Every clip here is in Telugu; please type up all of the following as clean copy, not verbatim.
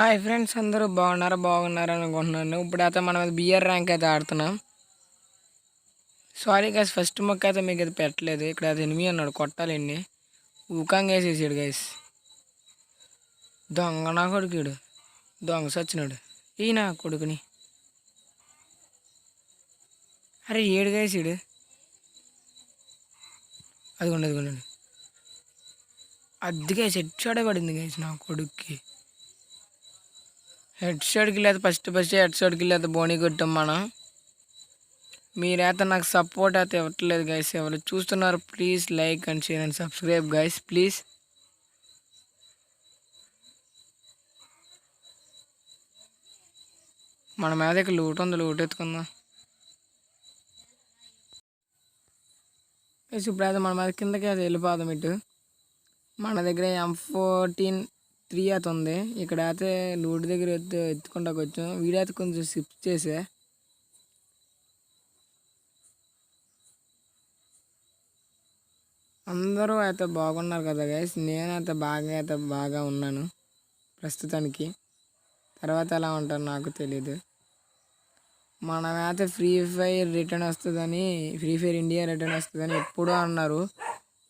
హాయ్ ఫ్రెండ్స్, అందరూ బాగున్నారా అనుకుంటున్నాను. ఇప్పుడైతే మనం అది బియర్ ర్యాంక్ అయితే ఆడుతున్నాం. సారీ గైస్, ఫస్ట్ మొక్క అయితే మీకు అది పెట్టలేదు. ఇక్కడ అది ఎనిమి అన్నాడు, కొట్టాలి ఎన్ని ఊకంగా వేసేసాడు గైస్. దొంగ నా కొడుకుడు, దొంగ సచ్చినాడు ఈయన కొడుకుని. అరే ఏడు గైస్ ఈడు, అదిగోండి అది గైస్ హెడ్ షాటే పడింది గైస్ నా కొడుక్కి. హెడ్ షాట్కి లేదు, ఫస్ట్ హెడ్ షాట్కి లేదు, బోనీ కొట్టాం మనం. మీరైతే నాకు సపోర్ట్ అయితే ఇవ్వట్లేదు గైస్. ఎవరు చూస్తున్నారు please like and share and subscribe guys please. మన మీద ఇక్కడ లూట్ ఉంది, లూట్ ఎత్తుకుందాం గైస్. ఇప్పుడైతే మన మీద కిందకి అయితే వెళ్ళిపోదాం. ఇటు మన దగ్గర M14 అయితే ఉంది. ఇక్కడ అయితే లూట్ దగ్గర ఎత్తుకుంటాకు వచ్చాం. వీడియో అయితే కొంచెం షిఫ్ట్ చేసే. అందరూ అయితే బాగున్నారు కదా గైస్. నేనైతే బాగా ఉన్నాను ప్రస్తుతానికి. తర్వాత ఎలా ఉంటాను నాకు తెలీదు. మనమైతే ఫ్రీ ఫైర్ ఇండియా రిటర్న్ వస్తుందని ఎప్పుడూ అన్నారు.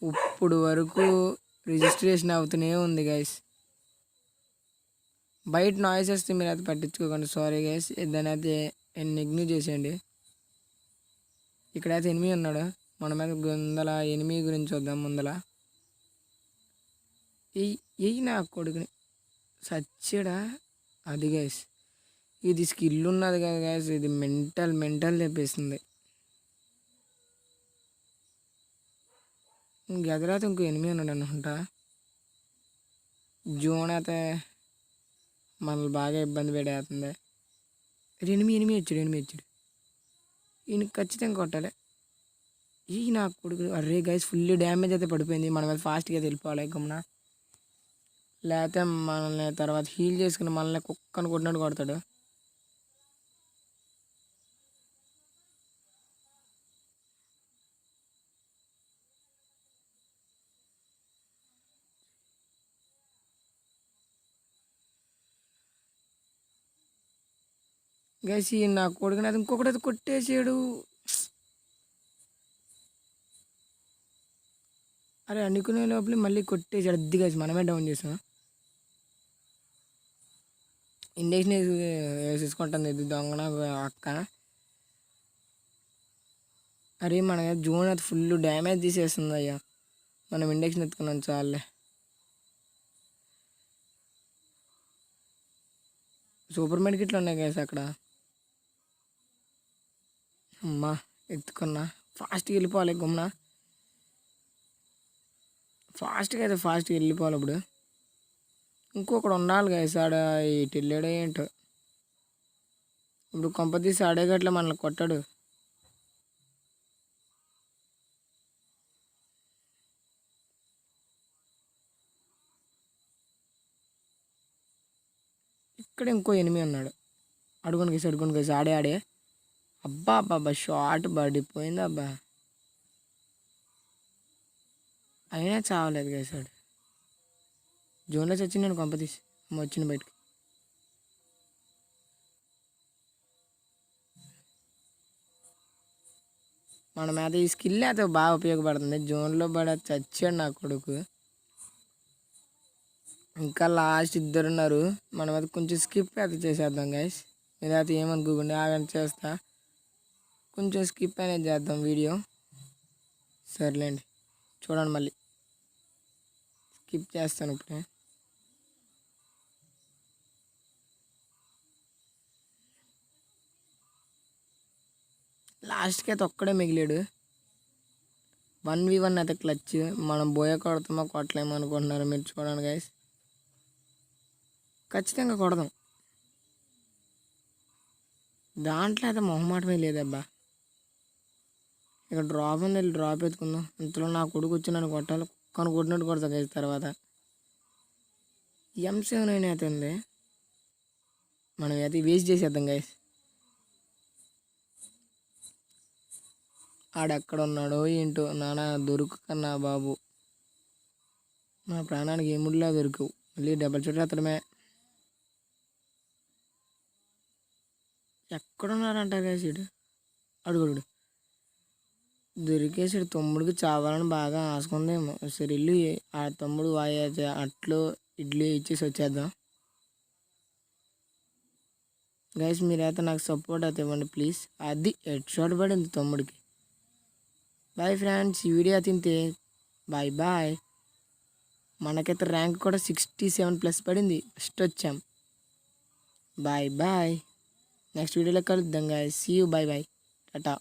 ఇప్పుడు వరకు రిజిస్ట్రేషన్ అవుతూనే ఉంది గైస్. బయట నాయిస్ వస్తే మీరు అయితే పట్టించుకోకండి, సారీ గైస్. దాన్ని అయితే ఇగ్నోర్ చేసేయండి. ఇక్కడైతే ఎనిమిది ఉన్నాడు మన మీద. ఎనిమిది గురించి చూద్దాం ముందల. నా కొడుకుని సచ్చాడా అది గైస్. ఇది స్కిల్ ఉన్నది కదా గైస్, ఇది మెంటల్ తెప్పిస్తుంది. ఇంకెదరైతే ఇంకో ఎనిమిది ఉన్నాడు అనుకుంటా. జోన్ అయితే మనల్ని బాగా ఇబ్బంది పెడేస్తుంది. ఎనిమిది వచ్చాడు. ఈయన ఖచ్చితంగా కొట్టాలి. నా కొడుకు అరే గైస్, ఫుల్ డ్యామేజ్ అయితే పడిపోయింది. మనం అది ఫాస్ట్గా వెళ్ళిపోవాలి గమ్మున, లేకపోతే మనల్ని తర్వాత హీల్ చేసుకుని మనల్ని కుక్కను కొట్టినట్టు కొడతాడు. గైస్ ఈ నా కొడుకుని అది ఇంకొకటి కొట్టేసాడు. అరే అనుకునే లోపల మళ్ళీ కొట్టేసాడు. అది గైస్ మనమే డౌన్ చేసాం. ఇండక్షన్ వేసేసుకుంటుంది ఇది దొంగన అక్క. అరే మన జోన్ అది ఫుల్ డ్యామేజ్ తీసేస్తుంది అయ్యా. మనం ఇండక్షన్ ఎత్తుకున్నాం చాలే. సూపర్ మెడికిట్లు ఉన్నాయి గైస్ అక్కడ. అమ్మా ఎత్తుకున్నా, ఫాస్ట్గా వెళ్ళిపోవాలి గుమ్న. ఫాస్ట్గా వెళ్ళిపోవాలి. ఇప్పుడు ఇంకొకడు ఉండాలి గైస్. ఆడ ఇటు వెళ్ళాడు ఏంటో. ఇప్పుడు కొంపతీసి ఆడేగట్ల మనల్ని కొట్టాడు. ఇక్కడ ఇంకో ఎనిమిది ఉన్నాడు. అడుగుని గేసి ఆడే. అబ్బా షార్ట్ పడిపోయింది అబ్బా. అయినా చావలేదు గేసాడు. జోన్లో చచ్చింది నేను కొంపతీసి. వచ్చింది బయటకి. మన మీద ఈ స్కిల్ అయితే బాగా ఉపయోగపడుతుంది. జోన్లో చచ్చాడు నా కొడుకు. ఇంకా లాస్ట్ ఇద్దరున్నారు. మనం అది కొంచెం స్కిప్ అయితే చేసేద్దాం గైస్. మీరైతే ఏమనుకోకుండా ఆగని చేస్తా. కొంచెం స్కిప్ అనేది చేద్దాం వీడియో. సర్లేండి, చూడండి మళ్ళీ స్కిప్ చేస్తాను ఇప్పుడే. లాస్ట్కి అయితే ఒక్కడే మిగిలాడు. 1v1 అయితే క్లచ్. మనం బోయ కొడతామో కొట్టలేమో అనుకుంటున్నారు మీరు. చూడండి గైస్, ఖచ్చితంగా కొడదాం. దాంట్లో అయితే మొహమాటమే లేదబ్బా. ఇక్కడ డ్రాప్ ఉంది, వెళ్ళి డ్రాప్ ఎత్తుకుందాం. ఇంతలో నా కొడుకు వచ్చి నన్ను కొట్టాలి. కుక్కను కొట్టినట్టు కొడతా గైస్. తర్వాత M7 అయితే ఉంది. మనం అయితే వేస్ట్ చేసేద్దాం గైస్. ఆడెక్కడ ఉన్నాడో ఏంటో నాన్న, దొరుకుకన్నా బాబు. నా ప్రాణానికి ఏముడిలా దొరుకు. మళ్ళీ డబల్ షాట్ ఎత్తడమే. ఎక్కడున్నారంటారు గైస్ వీడు. అడుగుడు దొరికేసాడు. తమ్ముడికి చావాలని బాగా ఆసుకుందేమో. సరే ఇల్లు ఆ తమ్ముడు అట్లు ఇడ్లీ ఇచ్చేసి వచ్చేద్దాం. గైస్ మీరైతే నాకు సపోర్ట్ అయితే ఇవ్వండి ప్లీజ్. అది హెడ్ షాట్ పడింది తమ్ముడికి. బాయ్ ఫ్రెండ్స్, ఈ వీడియో తింటే బాయ్ బాయ్. మనకైతే ర్యాంక్ కూడా 67+ పడింది. ఫస్ట్ వచ్చాం. Bye bye. నెక్స్ట్ వీడియోలో కలుద్దాం guys. See you. Bye bye. Tata.